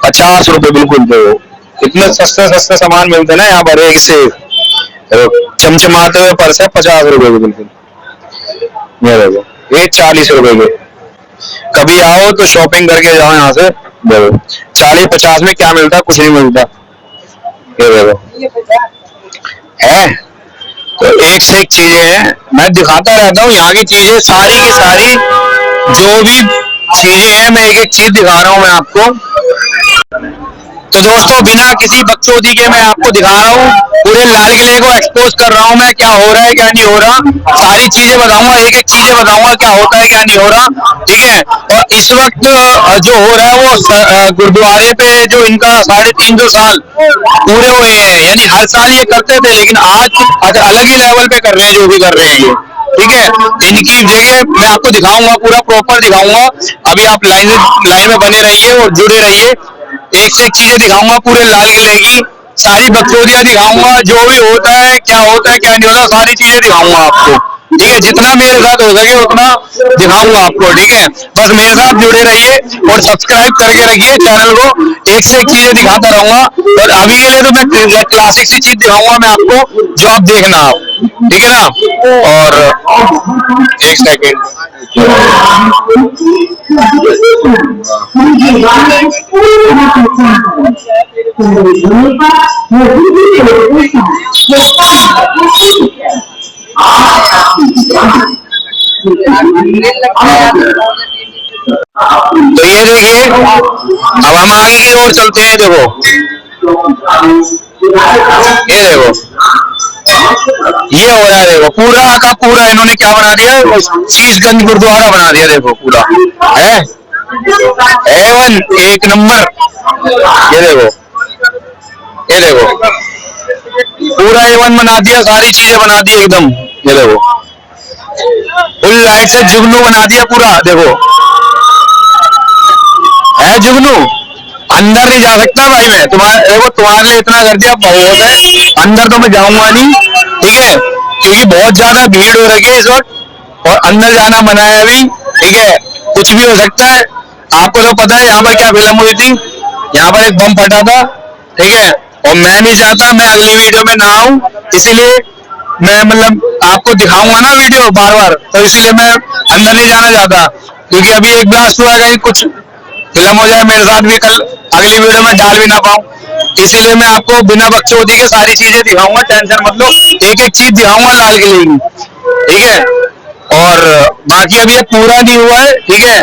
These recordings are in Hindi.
50 रुपए बिल्कुल। देखो इतने सस्ते सस्ते सामान मिलते हैं ना यहाँ पर, एक से एक चमचमाते हुए पर्स है 50 रुपए के बिल्कुल। ये देखो ये 40 रुपए के। कभी आओ तो शॉपिंग करके जाओ यहाँ से। देखो 40-50 में क्या मिलता है, कुछ नहीं मिलता। ये देखो है तो एक से एक चीजें हैं, मैं दिखाता रहता हूँ यहाँ की चीजें सारी की सारी। जो भी चीजें हैं मैं एक एक चीज दिखा रहा हूँ मैं आपको। तो दोस्तों बिना किसी बकचोदी के मैं आपको दिखा रहा हूँ, पूरे लाल किले को एक्सपोज कर रहा हूँ मैं, क्या हो रहा है क्या नहीं हो रहा, सारी चीजें बताऊंगा, एक एक चीजें बताऊंगा क्या होता है क्या नहीं हो रहा, ठीक है। और इस वक्त जो हो रहा है वो गुरुद्वारे पे जो इनका 350 साल पूरे हुए हैं, यानी हर साल ये करते थे लेकिन आज अलग ही लेवल पे कर रहे हैं जो भी कर रहे हैं ये, ठीक है। इनकी जगह मैं आपको दिखाऊंगा, पूरा प्रॉपर दिखाऊंगा। अभी आप लाइन में बने रहिए और जुड़े रहिए, एक से एक चीजें दिखाऊंगा पूरे लाल किले की, सारी बकचोदियां दिखाऊंगा, जो भी होता है क्या नहीं होता, सारी चीजें दिखाऊंगा आपको, ठीक है। जितना मेरे साथ हो सके उतना दिखाऊंगा आपको, ठीक है। बस मेरे साथ जुड़े रहिए और सब्सक्राइब करके रखिए चैनल को, एक से एक चीजें दिखाता रहूंगा। और अभी के लिए तो मैं क्लासिक सी चीज दिखाऊंगा मैं आपको, जो आप देखना आप, ठीक है ना। और एक सेकेंड, तो ये देखिए अब हम आगे की ओर चलते हैं। देखो ये देखो ये हो रहा है, देखो पूरा का पूरा इन्होंने क्या बना दिया, शीशगंज गुरुद्वारा बना दिया। देखो पूरा है एवन एक नंबर। ये देखो पूरा एवन बना दिया, सारी चीजें बना दी एकदम। ये देखो फुल लाइट से जुगनू बना दिया पूरा। देखो है जुगनू, अंदर नहीं जा सकता भाई मैं, तुम्हारे लिए इतना कर दिया बहुत है, अंदर तो मैं जाऊंगा नहीं, ठीक है, क्योंकि बहुत ज्यादा भीड़ हो रही है इस वक्त और अंदर जाना मना है अभी, ठीक है। कुछ भी हो सकता है, आपको तो पता है यहाँ पर क्या फिल्म हुई थी, यहाँ पर एक बम फटा था, ठीक है। और मैं नहीं चाहता मैं अगली वीडियो में ना आऊं, इसीलिए मैं मतलब आपको दिखाऊंगा ना वीडियो बार बार, तो इसलिए मैं अंदर नहीं जाना चाहता, क्योंकि अभी एक ब्लास्ट हुआ, कहीं कुछ फिल्म हो जाए मेरे साथ भी, कल अगली वीडियो में डाल भी ना पाऊं, इसीलिए मैं आपको बिना बकचोदी के सारी चीजें दिखाऊंगा, टेंशन मत लो, एक एक चीज दिखाऊंगा लाल किले की, ठीक है। और बाकी अभी ये पूरा नहीं हुआ है, ठीक है,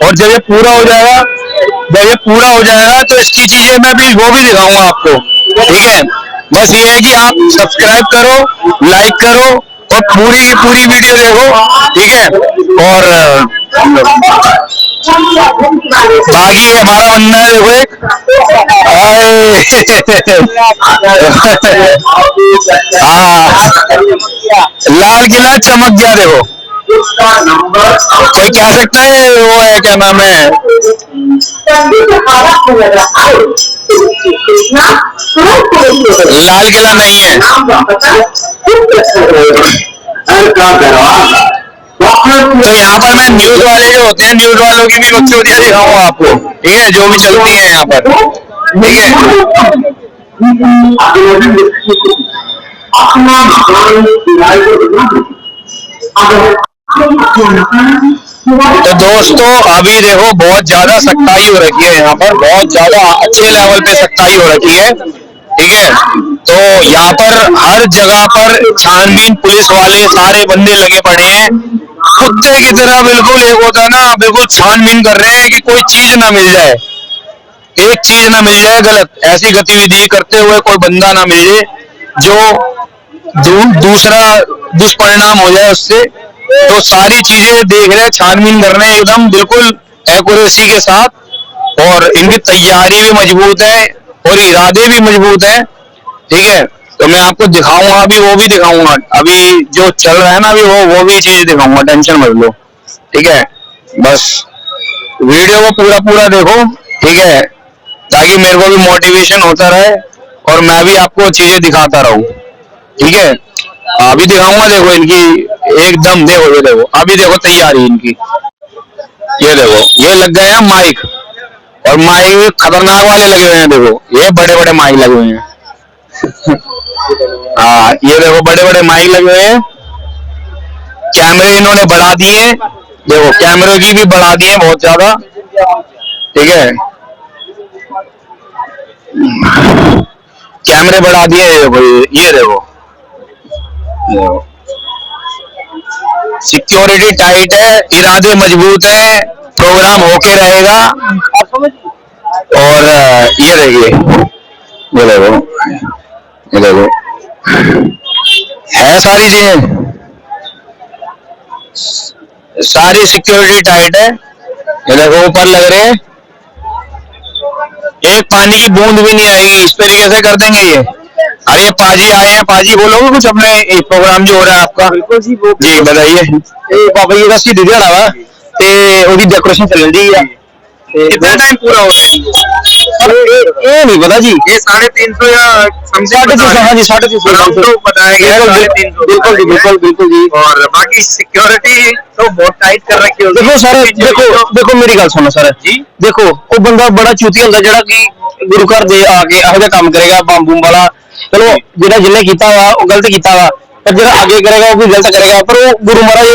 और जब ये पूरा हो जाएगा तो इसकी चीजें मैं भी वो भी दिखाऊंगा आपको, ठीक है। बस ये है कि आप सब्सक्राइब करो, लाइक करो और पूरी की पूरी वीडियो देखो, ठीक है। और बाकी हमारा बंदा है, देखो एक लाल किला चमक गया। देखो कोई कह सकता है वो है, क्या नाम है, लाल किला नहीं है। तो यहाँ पर मैं न्यूज वाले जो होते हैं, न्यूज वालों की भी बकचोदियां दिखाऊंगा आपको, ठीक है, जो भी चलती है यहाँ पर, ठीक है। तो दोस्तों अभी देखो बहुत ज्यादा सख्ताई हो रखी है यहाँ पर, बहुत ज्यादा अच्छे लेवल पे सख्ताई हो रखी है, ठीक है। तो यहाँ पर हर जगह पर छानबीन, पुलिस वाले सारे बंदे लगे पड़े हैं, कुत्ते की तरह बिल्कुल, एक होता है ना, बिल्कुल छानबीन कर रहे हैं कि कोई चीज ना मिल जाए, एक चीज ना मिल जाए गलत, ऐसी गतिविधि करते हुए कोई बंदा ना मिल जाए जो दूसरा दुष्परिणाम हो जाए उससे। तो सारी चीजें देख रहे हैं, छानबीन कर रहे हैं एकदम बिल्कुल एक्यूरेसी के साथ, और इनकी तैयारी भी मजबूत है और इरादे भी मजबूत है, ठीक है। तो मैं आपको दिखाऊंगा, अभी वो भी दिखाऊंगा, अभी जो चल रहा है ना अभी वो भी चीज दिखाऊंगा, टेंशन मत लो, ठीक है। बस वीडियो को पूरा देखो, ठीक है, ताकि मेरे को भी मोटिवेशन होता रहे और मैं भी आपको चीजें दिखाता रहूं, ठीक है। अभी दिखाऊंगा, देखो इनकी एकदम, देखो अभी देखो तैयारी इनकी, ये देखो ये लग गए हैं माइक, और माइक भी खतरनाक वाले लगे हुए हैं, देखो ये बड़े बड़े माइक लगे हुए हैं। हाँ ये देखो बड़े बड़े माइक लगे हुए हैं। कैमरे इन्होंने बढ़ा दिए, देखो कैमरे की भी बढ़ा दिए बहुत ज्यादा, ठीक है। कैमरे बढ़ा दिए, ये देखो सिक्योरिटी टाइट है, इरादे मजबूत है, प्रोग्राम होके रहेगा। और ये देखिए, ये देखो, ये देखो है सारी चीजें, सारी सिक्योरिटी टाइट है। ये देखो ऊपर लग रहे हैं, एक पानी की बूंद भी नहीं आएगी, इस तरीके से कर देंगे ये। अरे पाजी आए हैं, पाजी बोलोगे कुछ अपने प्रोग्राम जो हो रहा है आपका? बिल्कुल जी बताइए। बाबा जी रस्सी दे दिया वा ते ओदी डेकोरेशन चल रही है। कितना टाइम पूरा हो गया? ये नहीं पता जी, ये 350 या समथिंग। 350, हाँ जी 350 तो बताया गया। बिल्कुल जी, बिल्कुल बिल्कुल जी। और बाकी सिक्योरिटी तो बहुत टाइट कर रखी है। देखो सर, देखो मेरी गल सुनो सर जी, देखो वो बंदा बड़ा चूतिया होंदा जेड़ा कि गुरु घर दे आके ਇਹੋ ਜਿਹਾ काम करेगा बम बूम वाला। चलो जेड़ा जिन्हें कीता वा वो गलत कीता वा, पर जेड़ा आगे करेगा वो भी गलत करेगा। पर वो गुरु महाराज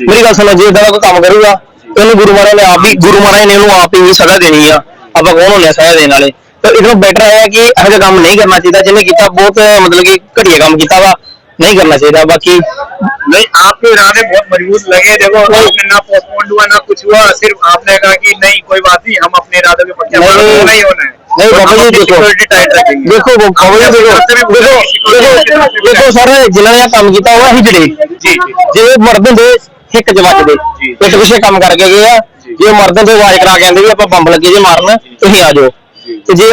मेरी गल सुनो, जे कोई काम करूगा तो गुरु महाराज ने आप ही, गुरु महाराज ने आप ही सजा देनी है। आप कौन होने सजा देने वाले? तो इसमें बेटर है कि ਇਹੋ ਜਿਹਾ काम नहीं करना चाहिए। जिन्हें किया बहुत मतलब कि घटिया काम किया वा, नहीं करना चाहिए। बाकी नहीं, आपके इरादे बहुत मजबूत लगे। देखो आपने ना पोस्टपोन हुआ ना कुछ हुआ, सिर्फ आपने कहा कि नहीं कोई बात नहीं, हम अपने इरादे पे पक्के नहीं होना है। नहीं बाबा जी देखो, देखो बाबा जी देखो सर जिन्होंने काम किया हुआ ही जड़े जे मर्द दे हिक जवाब दे पिट पिछे काम करके गए आ। जे मर्द दे आवाज करा कहते भी आप बंब लगे जे मारन तुम आ जाओ, ਤੇ ਜੇ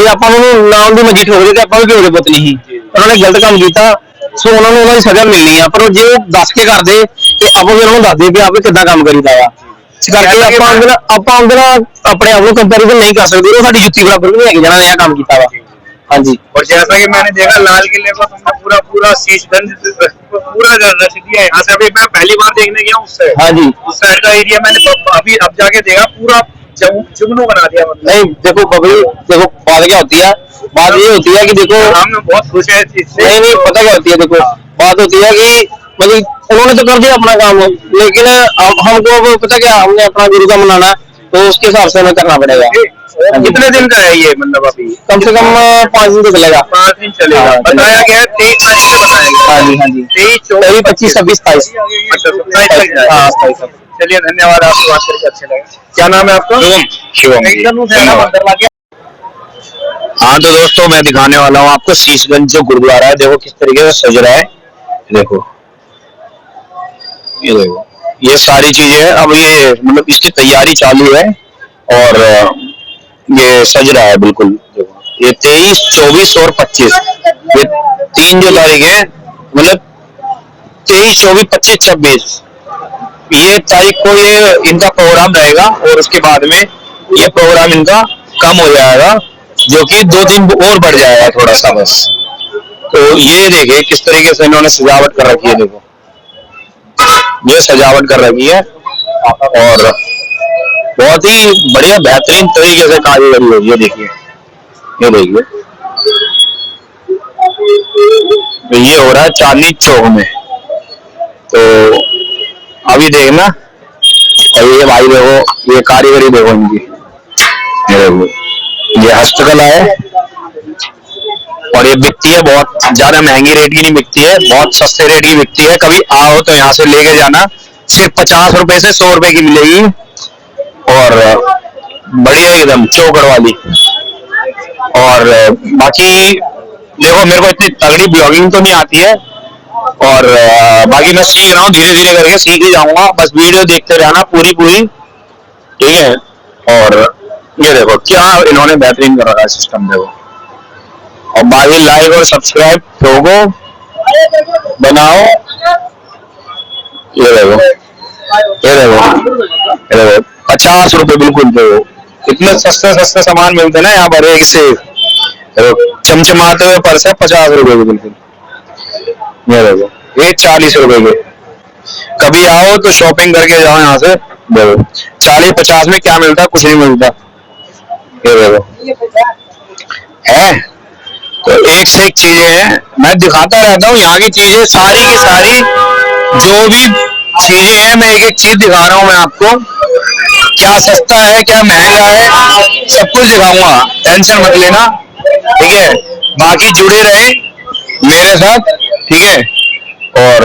ਆਪਾਂ ਨੂੰ ਨਾਮ ਦੀ ਮੱਜੀ ਠੋਕਦੇ ਤੇ ਆਪਾਂ ਵੀ ਕਿਉਂ ਦੇ ਪੁੱਤ ਨਹੀਂ। ਉਹਨਾਂ ਨੇ ਗਲਤ ਕੰਮ ਕੀਤਾ, ਸੋ ਉਹਨਾਂ ਨੂੰ ਉਹਨਾਂ ਦੀ ਸਜ਼ਾ ਮਿਲਣੀ ਆ। ਪਰ ਜੇ ਉਹ ਦੱਸ ਕੇ ਕਰਦੇ ਤੇ ਆਪਾਂ ਵੀ ਉਹਨਾਂ ਨੂੰ ਦੱਸਦੇ ਵੀ ਆਪੇ ਕਿੱਦਾਂ ਕੰਮ ਕਰੀਦਾ ਆ। ਇਸ ਕਰਕੇ ਆਪਾਂ ਉਹਦੇ ਨਾਲ ਆਪਣੇ ਆਪ ਨੂੰ ਕੰਪੈਰੀਜ਼ਨ नहीं कर सकते। वो साडी जुत्ती बराबर नहीं है जिन्होंने यह काम किया वा। हाँ जी। और जैसा कि मैंने देखा लाल किले को तुमने पूरा पूरा शीशगंज पूरा रख दिया है। यहाँ से अभी मैं पहली बार देखने गया उस साइड। हाँ जी, उस साइड का एरिया मैंने अभी अब जाके देखा पूरा जुगनू बना दिया। मतलब नहीं देखो बबली, देखो बात क्या होती है, बात ये होती है कि देखो हम बहुत खुश है। नहीं पता क्या होती है, देखो बात होती है कि मतलब उन्होंने तो कर दिया अपना काम, लेकिन हमको अब पता क्या, हमने अपना गुरु का मनाना, तो उसके हिसाब से हमें करना पड़ेगा। कितने दिन का है ये, मतलब अभी कम से कम 5 दिन तो चलेगा। 5 दिन चलेगा। बताया गया 23 तारीख से बताया गया। हाँ जी, हाँ जी 23, 24, 25, 26, 27। अच्छा 27 तक जाएगा। हाँ 27 तक। चलिए धन्यवाद, आपसे बात करके अच्छा लगा। क्या नाम है आपका? शिवम। हाँ तो दोस्तों मैं दिखाने वाला हूँ आपको शीशगंज जो गुरुद्वारा है, देखो किस तरीके से सज रहा है। देखो ये देखो, ये सारी चीजें है। अब ये मतलब इसकी तैयारी चालू है और ये सज रहा है बिल्कुल। देखो ये 23, 24 और 25 ये 3 जो तारीख है, मतलब 23, 24, 25, 26 ये तारीख को ये इनका प्रोग्राम रहेगा। और उसके बाद में ये प्रोग्राम इनका कम हो जाएगा, जो कि 2 दिन और बढ़ जाएगा थोड़ा सा बस। तो ये देखिए किस तरीके से इन्होंने सजावट कर रखी है। देखो ये सजावट कर रखी है और बहुत ही बढ़िया बेहतरीन तरीके से कारीगरी होगी। ये देखिए, ये देखिए तो ये हो रहा है चांदनी चौक में। तो अभी देखना, और ये भाई देखो ये कारीगरी देखो इनकी, ये देखो ये हस्तकला है। और ये बिकती है बहुत ज्यादा महंगी रेट की नहीं बिकती है, बहुत सस्ते रेट की बिकती है। कभी आओ तो यहाँ से लेके जाना, सिर्फ 50 रुपए से 100 रुपए की मिलेगी। और बढ़िया एकदम चौकड़ वाली। और बाकी देखो मेरे को इतनी तगड़ी ब्लॉगिंग तो नहीं आती है, और बाकी मैं सीख रहा हूँ, धीरे धीरे करके सीख ही जाऊंगा। बस वीडियो देखते रहना पूरी पूरी, ठीक है। और ये देखो क्या इन्होंने बेहतरीन कर रखा है सिस्टम, देखो। और बाकी लाइक और सब्सक्राइब ठोको, बनाओ। ये देखो, ये देखो, ये देखो 50 रुपए बिल्कुल। देखो इतने सस्ते सस्ते सामान मिलते ना यहाँ पर, एक से चमचमाते हुए पर्स है 50 रुपए के बिल्कुल। ये देखो ये 40 रुपए के। कभी आओ तो शॉपिंग करके जाओ यहाँ से, देखो 40-50 में क्या मिलता, कुछ नहीं मिलता। ये देखो है, तो एक से एक चीजें हैं, मैं दिखाता रहता हूँ यहाँ की चीजें सारी की सारी, जो भी चीजें हैं मैं एक एक चीज दिखा रहा हूँ मैं आपको, क्या सस्ता है क्या महंगा है सब कुछ दिखाऊंगा, टेंशन मत लेना, ठीक है। बाकी जुड़े रहे मेरे साथ, ठीक है, और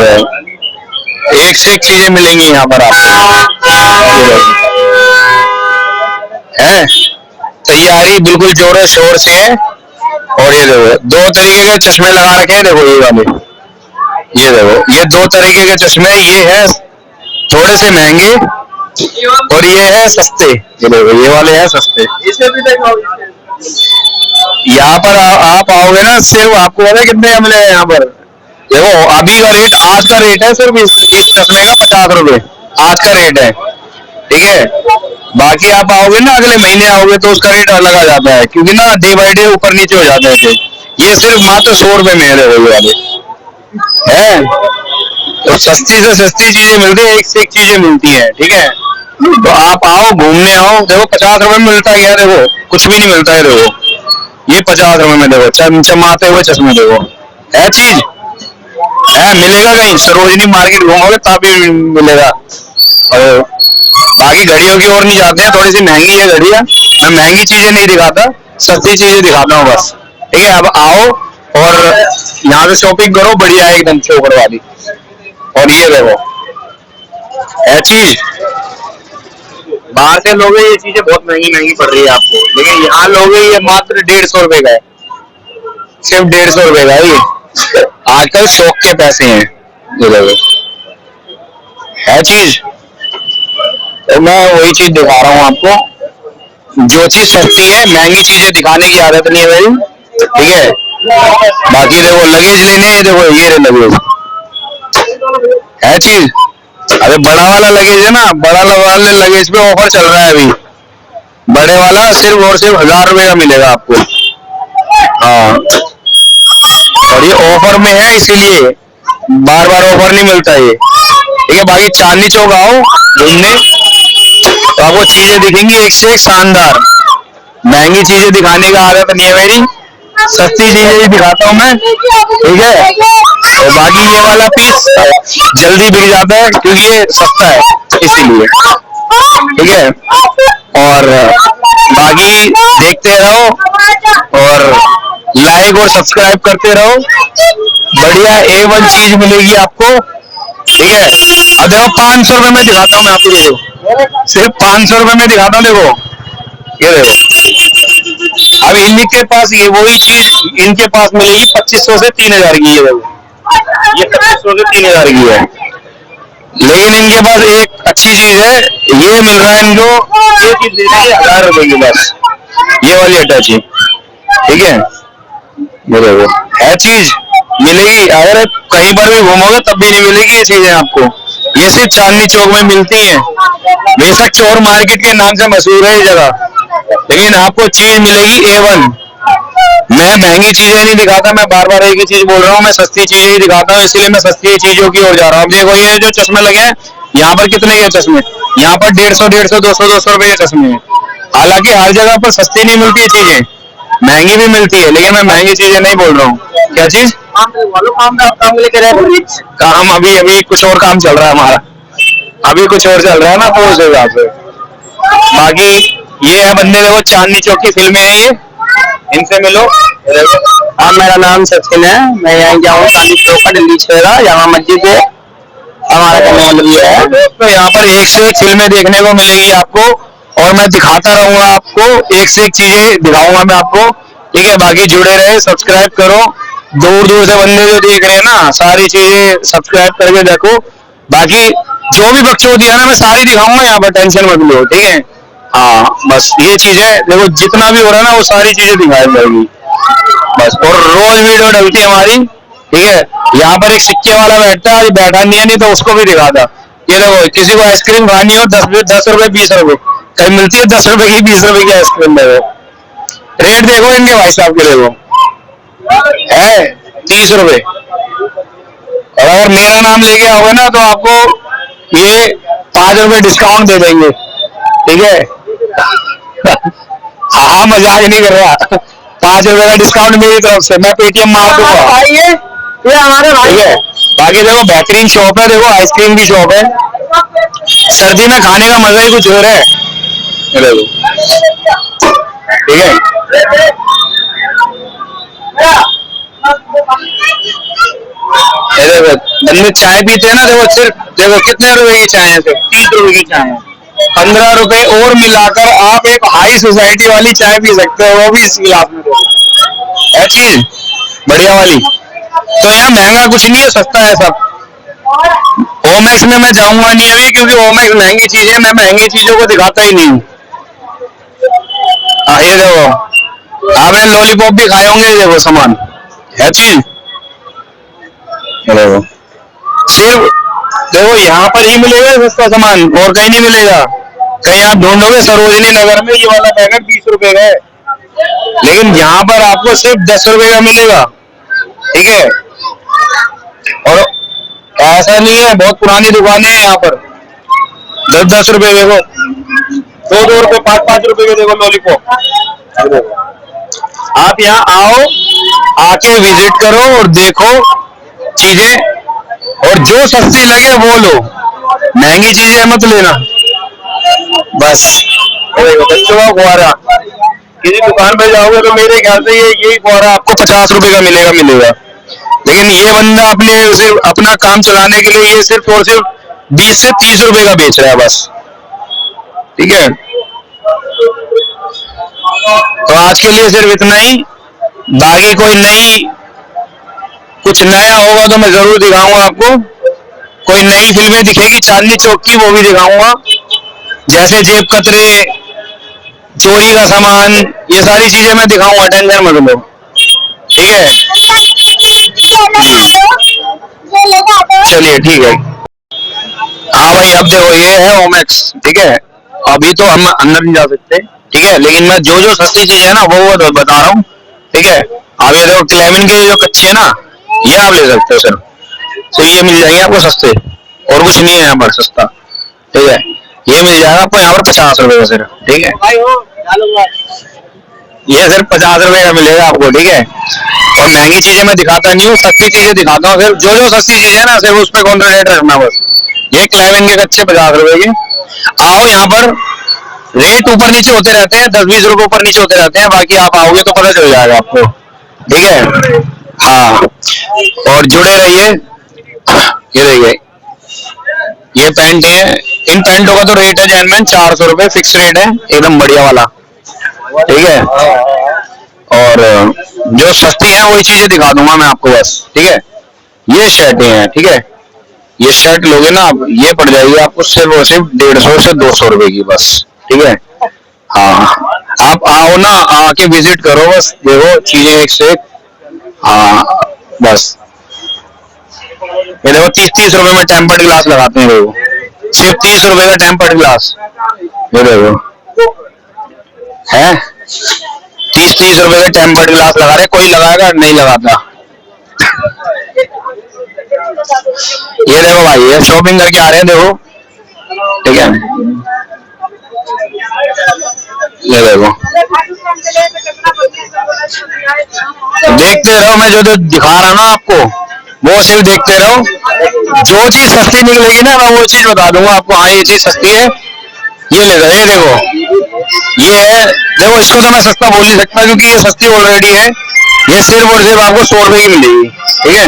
एक से एक चीजें मिलेंगी यहाँ पर आपको, है तैयारी बिल्कुल जोरों शोर से है। और ये देखो दो तरीके के चश्मे लगा रखे हैं, देखो ये वाले, ये देखो ये दो तरीके के चश्मे, ये है थोड़े से महंगे और ये है सस्ते, ये देखो ये वाले हैं सस्ते। इसे भी देखो, यहाँ पर आप आओगे ना, सिर्फ आपको पता है कितने का मिलेगा यहाँ पर, देखो अभी का रेट, आज का रेट है सिर्फ इस चश्मे का 50 रुपए, आज का रेट है, ठीक है। बाकी आप आओगे ना, अगले महीने आओगे तो उसका रेट अलग आ जाता है, क्योंकि ना डे बाई डे ऊपर नीचे हो जाते हैं। ये सिर्फ मात्र 100 रुपए में है, देखो ये वाले है, तो सस्ती से सस्ती चीजें मिलती है, एक से एक चीजें मिलती है, ठीक है। तो आप आओ, घूमने आओ, देखो 50 रुपए में मिलता है, देखो कुछ भी नहीं मिलता है, देखो ये 50 रुपए में, देखो चमचमाते हुए चश्मे, देखो है चीज है, मिलेगा कहीं सरोजनी मार्केट घूमोगे तभी मिलेगा। और बाकी घड़ियों की ओर नहीं जाते हैं, थोड़ी सी महंगी है घड़ियां, मैं महंगी चीजें नहीं दिखाता, सस्ती चीजें दिखाता हूँ बस, ठीक है। अब आओ और यहाँ से शॉपिंग करो, बढ़िया है एकदम से ऊपर वाली। और ये देखो है चीज, बाहर से लोगे ये चीजें बहुत महंगी महंगी पड़ रही है आपको, लेकिन यहाँ लोगे ये मात्र 150 रुपए का है, सिर्फ 150 रुपए का है ये, आजकल शौक के पैसे हैं। ये देखो है चीज, तो मैं वही चीज दिखा रहा हूँ आपको, जो चीज सस्ती है, महंगी चीजें दिखाने की आदत नहीं है मेरी, ठीक है। बाकी देखो लगेज लेने, देखो ये रहे लगेज, है चीज, अरे बड़ा वाला लगेज है ना, बड़ा वाले लगेज पे ऑफर चल रहा है अभी, बड़े वाला सिर्फ और सिर्फ 1000 रुपए का मिलेगा आपको, हाँ। और ये ऑफर में है, इसीलिए बार बार ऑफर नहीं मिलता ये, ठीक है। बाकी चांदनी चौक आओ घूमने, तो आपको चीजें दिखेंगी एक से एक शानदार, महंगी चीजें दिखाने का आदत नहीं है मेरी, सस्ती चीजें ही दिखाता हूँ मैं, ठीक है। तो बाकी ये वाला पीस जल्दी बिक जाता है क्योंकि ये सस्ता है, इसीलिए, ठीक है। और बाकी देखते रहो और लाइक और सब्सक्राइब करते रहो, बढ़िया A1 चीज मिलेगी आपको, ठीक है। अब देखो 500 रुपए में दिखाता हूँ मैं आपको, देखो सिर्फ 500 रुपए में दिखाता हूँ, देखो ये देखो। अब इनके पास ये वही चीज इनके पास मिलेगी 2500 से 3000 की, ये देखो ये 2500 से 3000 की है, लेकिन इनके पास एक अच्छी चीज है, ये मिल रहा है इनको, ये चीज दे देंगे 1000 रुपए की बस, ये वाली अटैची, ठीक है। ये देखो है चीज, मिलेगी, अगर कहीं पर भी घूमोगे तब भी नहीं मिलेगी ये चीजें आपको, ये सिर्फ चांदनी चौक में मिलती हैं। बेशक चोर मार्केट के नाम से मशहूर है ये जगह, लेकिन आपको चीज मिलेगी A1। मैं महंगी चीजें नहीं दिखाता, मैं बार बार एक ही चीज बोल रहा हूँ, मैं सस्ती चीजें ही दिखाता हूँ, इसलिए मैं सस्ती चीजों की ओर जा रहा हूँ। देखो ये जो चश्मे लगे हैं, यहाँ पर कितने के चश्मे, यहाँ पर 150, 200 रुपए के चश्मे हैं। हालांकि हर जगह पर सस्ती नहीं मिलती है चीजें, महंगी भी मिलती है, लेकिन मैं महंगी चीजें नहीं बोल रहा हूँ। क्या चीज, काम अभी अभी कुछ और काम चल रहा है हमारा, अभी कुछ और चल रहा है ना, तो उस हिसाब से। बाकी ये है बंदे, देखो चांदनी चौक की फिल्में हैं ये, इनसे मिलो। हाँ मेरा नाम सचिन है, मैं यहाँ जाऊँ चांदनी चौक का दिल्ली छेड़ा, यहाँ मस्जिद है, हमारा कमल भी है। तो यहाँ पर एक से एक फिल्में देखने को मिलेगी आपको, और मैं दिखाता रहूंगा आपको, एक से एक चीजें दिखाऊंगा मैं आपको, ठीक है। बाकी जुड़े रहे, सब्सक्राइब करो, दूर दूर से बंदे जो देख रहे हैं ना, सारी चीजें सब्सक्राइब करके देखो। बाकी जो भी बकचोदी है ना, मैं सारी दिखाऊंगा यहाँ पर, टेंशन मत लो, ठीक है। हाँ बस ये चीज है, देखो जितना भी हो रहा है ना वो सारी चीजें दिखाई जाएगी बस। और रोज वीडियो डलती है हमारी, ठीक है। यहाँ पर एक सिक्के वाला बैठता है, बैठा नहीं तो उसको भी दिखाता। ये देखो, किसी को आइसक्रीम खानी हो 10 रुपए 20 रुपए कहीं मिलती है, 10 रुपए की 20 रुपए की आइसक्रीम। देखो रेट देखो इनके भाई साहब के, देखो है 30 रुपए। और मेरा नाम लेके आओगे ना तो आपको ये 5 रुपए डिस्काउंट दे देंगे, ठीक है। हाँ मजाक नहीं कर रहा, 5 रुपए का डिस्काउंट मेरी तरफ से, मैं पेटीएम मार दूंगा भाई। ये हमारे भाई है। बाकी देखो बेहतरीन शॉप है, देखो आइसक्रीम की शॉप है, सर्दी में खाने का मजा ही कुछ और है। देखो ठीक है, ये देखो बंदे चाय पीते हैं ना, देखो सिर्फ देखो कितने रुपए की चाय है, सिर्फ 30 रुपए की चाय है। 15 रुपए और मिलाकर आप एक हाई सोसाइटी वाली चाय पी सकते हो, वो भी इस गिलास में है चीज बढ़िया वाली। तो यहाँ महंगा कुछ नहीं है, सस्ता है सब। ओमेक्स में मैं जाऊंगा नहीं अभी, क्योंकि ओमेक्स महंगी चीज है, मैं महंगी चीजों को दिखाता ही नहीं हूँ। हाँ ये देखो, आपने लॉलीपॉप भी खाए होंगे, देखो सामान है चीज, देखो सिर्फ देखो यहाँ पर ही मिलेगा सस्ता सामान, और कहीं नहीं मिलेगा। कहीं आप ढूंढोगे सरोजनी नगर में ये वाला पैकेट 20 रुपए का है, लेकिन यहाँ पर आपको सिर्फ 10 रुपए का मिलेगा, ठीक है। और ऐसा नहीं है, बहुत पुरानी दुकानें हैं यहाँ पर, 10-10 रुपए देखो, 2-2 रुपए 5-5 रुपए के देखो लॉलीपॉप। आप यहाँ आओ, आके विजिट करो और देखो चीजें, और जो सस्ती लगे वो लो, महंगी चीजें मत लेना बस। बच्चों का फुहारा, किसी दुकान पे जाओगे तो मेरे ख्याल से ये यही फुहारा आपको 50 रुपए का मिलेगा, लेकिन ये बंदा अपने सिर्फ अपना काम चलाने के लिए ये सिर्फ और सिर्फ 20 से 30 रुपए का बेच रहा है बस, ठीक है। तो आज के लिए सिर्फ इतना ही, बाकी कोई नई कुछ नया होगा तो मैं जरूर दिखाऊंगा आपको। कोई नई फिल्में दिखेगी चांदनी चौक की, वो भी दिखाऊंगा, जैसे जेब कतरे, चोरी का सामान, ये सारी चीजें मैं दिखाऊंगा, टेंशन मत लो, ठीक है। चलिए ठीक है। हाँ भाई अब देखो ये है ओमेक्स, ठीक है। अभी तो हम अंदर नहीं जा सकते, ठीक है, लेकिन मैं जो जो सस्ती चीज है ना वो बता रहा हूँ, ठीक है। अब ये देखो क्लेमिन की जो कच्ची है ना, ये आप ले सकते हो सर, तो ये मिल जाएंगे आपको सस्ते, और कुछ नहीं है यहाँ पर सस्ता, ठीक है। ये मिल जाएगा आपको यहाँ पर 50 रुपए का सिर्फ, ठीक है। ये सिर्फ 50 रुपए का मिलेगा आपको, ठीक है। और महंगी चीजें मैं दिखाता नहीं हूँ, सस्ती चीजें दिखाता हूँ, सिर्फ जो जो सस्ती चीजें है ना सिर्फ उस पर कॉन्सेंट्रेट रखना बस। ये क्लेविन के कच्चे 50 रुपए के, आओ यहाँ पर, रेट ऊपर नीचे होते रहते हैं, 10-20 रुपए ऊपर नीचे होते रहते हैं, बाकी आप आओगे तो पता चल जाएगा आपको, ठीक है। हाँ और जुड़े रहिए। ये देखिए ये पैंट है, इन पैंटों का तो रेट है जेनवन 400 रुपए फिक्स रेट है, एकदम बढ़िया वाला, ठीक है। और जो सस्ती है वही चीजें दिखा दूंगा मैं आपको बस, ठीक है। ये शर्टें हैं, ठीक है, ये शर्ट लोगे ना आप, ये पड़ जाएगी आपको सिर्फ और सिर्फ 150 से 200 रुपए की बस, ठीक है। हाँ आप आओ ना, आके विजिट करो बस, देखो चीजें एक से एक, हाँ बस। ये देखो 30-30 रुपए में टेम्पर्ड ग्लास लगाते हैं, देखो सिर्फ 30 रुपए का टेम्पर्ड ग्लास, ये देखो है 30-30 रुपए का टेम्पर्ड ग्लास लगा रहे, कोई लगाएगा नहीं लगाता। ये देखो भाई ये शॉपिंग करके आ रहे हैं, देखो ठीक है, ये देखो देखते रहो, मैं जो जो दिखा रहा ना आपको वो सिर्फ देखते रहो, जो चीज सस्ती निकलेगी ना मैं वो चीज बता दूंगा आपको, हाँ ये चीज सस्ती है, ये ले लो, ये देखो ये है, देखो इसको तो मैं सस्ता बोल नहीं सकता क्योंकि ये सस्ती ऑलरेडी है, ये सिर्फ और सिर्फ आपको 100 रुपए की मिलेगी, ठीक है।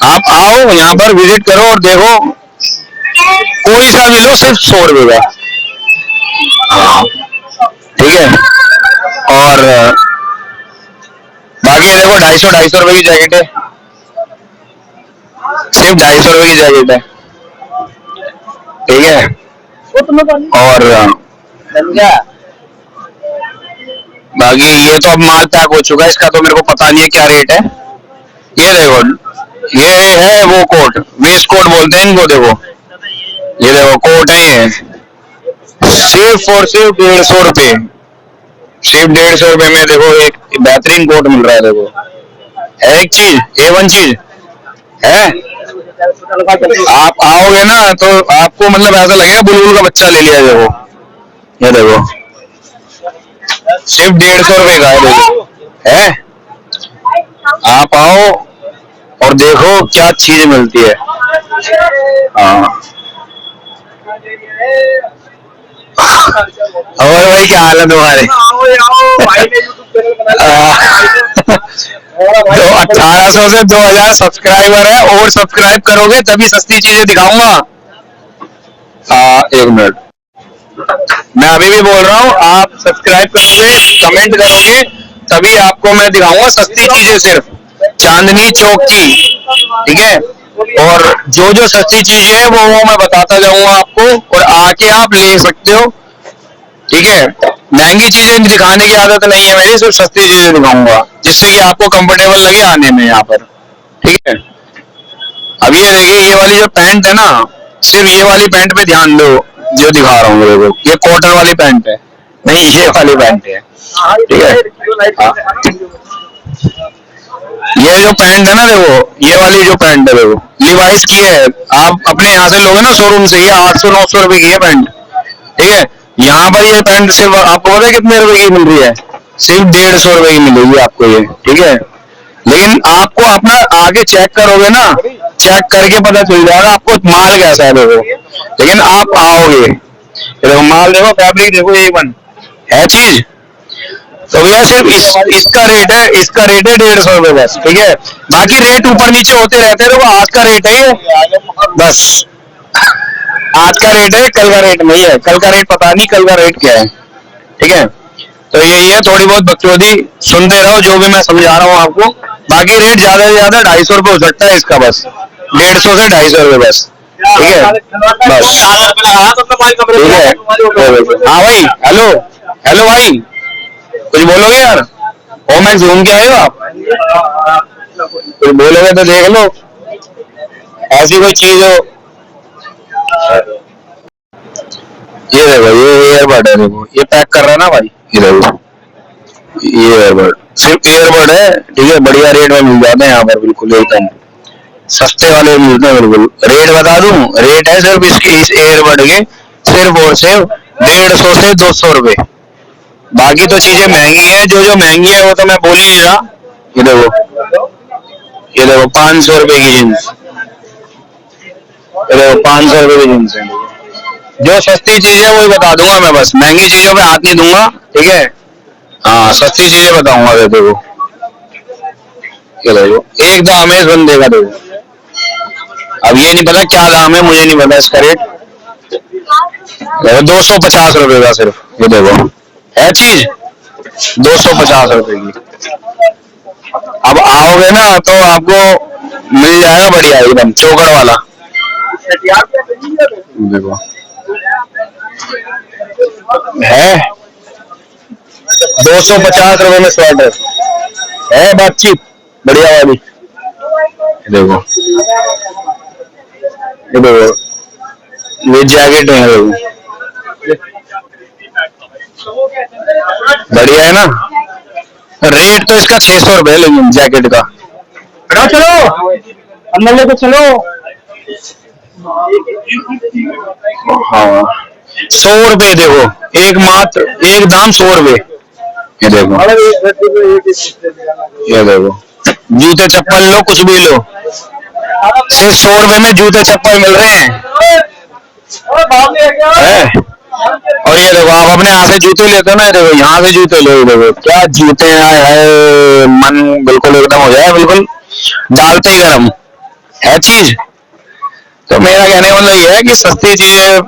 आप आओ यहाँ पर विजिट करो और देखो, कोई सा भी लो सिर्फ 100 रुपए का, ठीक है। और बाकी देखो 250 रुपए की जैकेट है, सिर्फ 250 रुपए की जैकेट है, ठीक है। और बाकी ये तो अब माल पैक हो चुका है, इसका तो मेरे को पता नहीं है क्या रेट है। ये देखो ये है वो कोट, वेस्ट कोट बोलते हैं इनको, देखो ये देखो कोट है, ये सिर्फ और सिर्फ 150 रुपए, सिर्फ 150 रुपए में देखो एक बेहतरीन कोट मिल रहा है, देखो है एक चीज A1 चीज है, आप आओगे ना तो आपको मतलब ऐसा लगेगा बुलबुल का बच्चा ले लिया। देखो ये देखो, सिर्फ 150 रुपए का है। देखो है, आप आओ और देखो क्या चीज मिलती है। हाँ, और भाई क्या हाल है तुम्हारे? तो 1800 से 2000 सब्सक्राइबर है, और सब्सक्राइब करोगे तभी सस्ती चीजें दिखाऊंगा। एक मिनट, मैं अभी भी बोल रहा हूँ, आप सब्सक्राइब करोगे, कमेंट करोगे, तभी आपको मैं दिखाऊंगा सस्ती चीजें, सिर्फ चांदनी चौक की। ठीक है, और जो जो सस्ती चीजें है वो मैं बताता जाऊंगा आपको, और आके आप ले सकते हो। ठीक है, महंगी चीजें दिखाने की आदत नहीं है मेरी, सिर्फ सस्ती चीजें दिखाऊंगा जिससे कि आपको कंफर्टेबल लगे आने में यहाँ पर। ठीक है, अब ये देखिए, ये वाली जो पैंट है ना, सिर्फ ये वाली पैंट पे ध्यान दो, जो दिखा रहा हूँ मेरे को, ये कॉटन वाली पैंट है, नहीं ये वाली पैंट है। ठीक है, ये जो पैंट है ना, देखो ये वाली जो पैंट है, देखो लिवाइस की है। आप अपने यहाँ से लोगे ना शोरूम से, ये 800-900 रुपए की है पैंट। ठीक है, यहाँ पर ये पैंट सिर्फ आपको पता है कितने रुपए की मिल रही है? सिर्फ 150 रुपए की मिलेगी आपको ये। ठीक है, लेकिन आपको अपना आगे चेक करोगे ना, चेक करके पता चल जाएगा आपको माल कैसा है। देखो, लेकिन आप आओगे, देखो माल देखो, फैब्रिक देखो, A1 है चीज। तो भैया सिर्फ इसका रेट है, 150 रुपए बस। ठीक है, बाकी रेट ऊपर नीचे होते रहते हैं। देखो आज का रेट है ये, बस आज का रेट है, कल का रेट नहीं है। कल का रेट पता नहीं, कल का रेट क्या है। ठीक है, तो यही है, थोड़ी बहुत बकचोदी सुनते रहो, जो भी मैं समझा रहा हूँ आपको। बाकी रेट ज्यादा से ज्यादा 250 रुपए हो सकता है इसका, बस 150 से 250 रुपए बस। ठीक है, बस ठीक है। हाँ भाई, हेलो हेलो भाई, कुछ बोलोगे यार? ओ मैं घूम के आए हो आप, कुछ बोलोगे तो देख लो, ऐसी कोई चीज हो। ये देखो, ये ईयरबड है, देखो ये पैक कर रहा है ना भाई, ये देखो ये ईयरबड, सिर्फ ईयरबड है। ठीक है, बढ़िया रेट में मिल जाते हैं यहाँ पर, बिल्कुल एकदम सस्ते वाले मिलते हैं। बिल्कुल रेट बता दूं, रेट है सिर्फ इसके, इस ईयरबड के सिर्फ और सिर्फ 150 से 200 रुपए। बाकी तो चीजें महंगी हैं, जो जो महंगी है वो तो मैं बोल ही नहीं रहा। ये देखो, ये देखो 500 रुपए की जींस, ये देखो 500 रुपए की जींस है। जो सस्ती चीज है वही बता दूंगा मैं, बस महंगी चीजों पे हाथ नहीं दूंगा। ठीक है, हाँ सस्ती चीजें बताऊंगा। ये देखो, ये देखो एक दाम है इस बंदे का, देखो अब ये नहीं पता क्या दाम है, मुझे नहीं पता इसका रेट। देखो 250 रुपए का सिर्फ, ये देखो है चीज 250 रुपए की। अब आओगे ना तो आपको मिल जाएगा बढ़िया एकदम चौकड़ वाला। देखो है 250 रुपए में स्वेटर है, बातचीत बढ़िया वाली। देखो ये देखो, ये जैकेट है, देखो बढ़िया है ना। रेट तो इसका 600 रुपए है, लेकिन जैकेट का। चलो अंदर लेके चलो। हाँ 100 रुपए, देखो एक मात्र, एक दाम 100 रुपए। ये देखो, ये देखो जूते चप्पल लो, कुछ भी लो, सिर्फ 100 रुपए में जूते चप्पल मिल रहे हैं। और ये देखो, आप अपने यहाँ से जूते लेते हो ना, देखो यहाँ से जूते लो, देखो क्या जूते हैं, मन बिल्कुल एकदम हो जाए, बिल्कुल डालते ही गर्म है चीज। तो मेरा कहने का मतलब ये है कि सस्ती चीजें